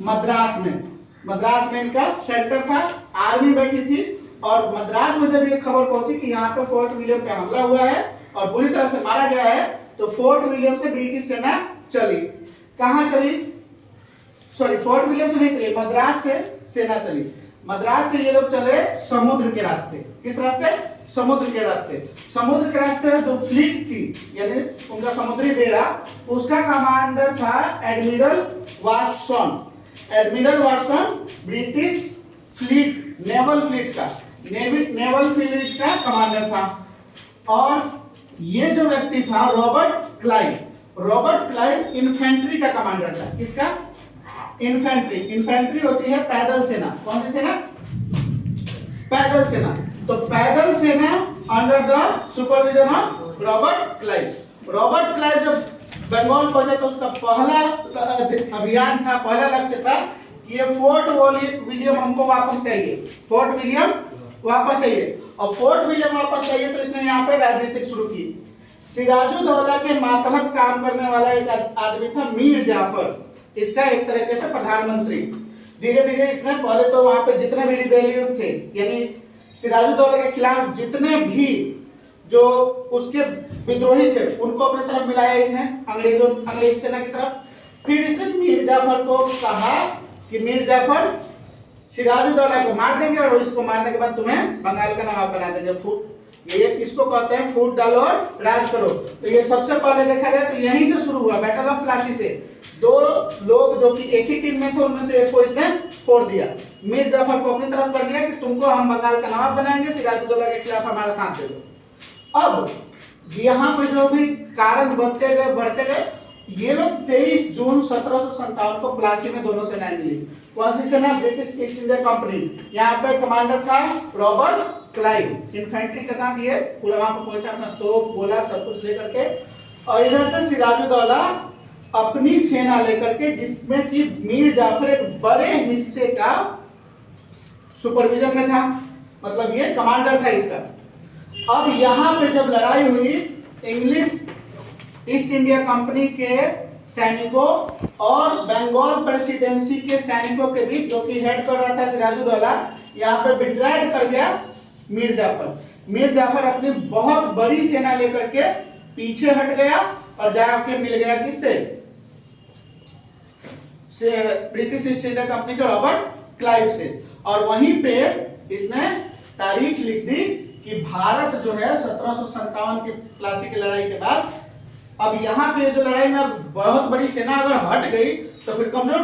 मद्रास में इनका सेंटर था, आर्मी बैठी थी और मद्रास में जब ये खबर पहुंची कि यहाँ पे फोर्ट विलियम पे हमला हुआ है और बुरी तरह से मारा गया है, तो फोर्ट विलियम से ब्रिटिश सेना चली। कहाँ चली? सॉरी, फोर्ट विलियम से नहीं चली, मद्रास से सेना चली। मद्रास से ये लोग चले समुद्र के रास्ते। किस रास्ते? समुद्र के रास्ते। समुद्र के रास्ते जो फ्लीट थी, यानी उनका समुद्री बेड़ा, उसका कमांडर था admiral Watson. Admiral Watson British fleet, naval fleet का कमांडर था। और ये जो व्यक्ति था रॉबर्ट क्लाइव इन्फेंट्री का कमांडर था। किसका? इन्फेंट्री होती है पैदल सेना। कौन सी सेना? पैदल सेना। तो पैदल सेना under the supervision of Robert Clive जब बंगाल पहुंचे तो उसका पहला अभियान था, पहला लक्ष्य था कि ये फोर्ट विलियम हमको वापस चाहिए, फोर्ट विलियम वापस चाहिए। और फोर्ट विलियम वापस चाहिए तो इसने यहाँ पे राजनीतिक शुरू की। सिराजुद्दौला के मातहत काम करने वाला एक आदमी था मीर जाफर, इसका एक तरीके से प्रधानमंत्री। धीरे धीरे इसने पहले तो वहां पे जितने भी रिबेलियंस थे, यानी सिराजुद्दौला के खिलाफ जितने भी जो उसके विद्रोही थे, उनको अपनी तरफ मिलाया इसने, अंग्रेज सेना की तरफ। फिर इसने मीर जाफर को कहा कि मीर जाफर, सिराजुद्दौला को मार देंगे और इसको मारने के बाद तुम्हें बंगाल का नवाब बना देंगे। ये इसको कहते हैं फूट डालो और राज करो। तो ये सबसे पहले देखा जाए तो यहीं से शुरू हुआ, बैटल ऑफ प्लासी से। दो लोग जो कि एक ही टीम में थे, उनमें से एक को इसने फोड़ दिया। मीर जाफर को अपनी तरफ कर दिया कि तुमको हम बंगाल का नवाब बनाएंगे, सिराजुद्दौला के खिलाफ हमारा साथ दे दो। अब यहाँ पे जो भी कारण बढ़ते गए, ये लोग 23 जून 1757 को प्लासी में दोनों सेनाएं मिली। कौन सी सेना? British east India company. यहाँ पे कमांडर था रॉबर्ट क्लाइव, इन्फेंट्री के साथ ये पूरा वहां पर पहुंचा, अपना तोप गोला सब कुछ लेकर के। और इधर से सिराजुद्दौला अपनी सेना लेकर के, जिसमें कि मीर जाफर एक बड़े हिस्से का सुपरविजन में था, मतलब ये कमांडर था इसका। अब यहाँ पे जब लड़ाई हुई, इंग्लिश ईस्ट इंडिया कंपनी के सैनिकों और बंगाल प्रेसिडेंसी के सैनिकों के बीच, जो कि हेड कर रहा था सिराजुद्दौला, यहाँ पे बिट्राइड कर गया मीर जाफर अपनी बहुत बड़ी सेना लेकर के पीछे हट गया और जाके मिल गया किससे? ब्रिटिश ईस्ट इंडिया कंपनी के रॉबर्ट क्लाइव से। और वहीं पे इसने तारीख लिख दी कि भारत जो है 1757 की प्लासी की लड़ाई के बाद, अब यहाँ पे जो लड़ाई में बहुत बड़ी सेना अगर हट गई तो फिर कमजोर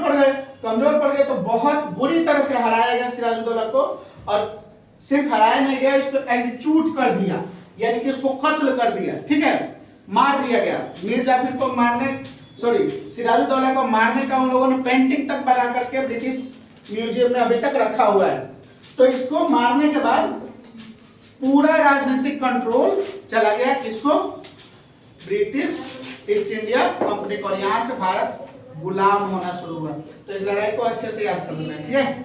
पड़ गए तो बहुत बुरी तरह से हराया गया सिराजुद्दौला को। और सिर्फ हराया नहीं गया, इसको एग्जीक्यूट कर दिया, यानी कि इसको कत्ल कर दिया, ठीक है, मार दिया गया। मीर जाफर को सिराजुद्दौला को मारने का उन लोगों ने पेंटिंग तक बना करके ब्रिटिश म्यूजियम में अभी तक रखा हुआ है। तो इसको मारने के बाद पूरा राजनीतिक कंट्रोल चला गया किसको? ब्रिटिश ईस्ट इंडिया कंपनी को। और यहाँ से भारत गुलाम होना शुरू हुआ। तो इस लड़ाई को अच्छे से याद कर लेना है, ठीक है।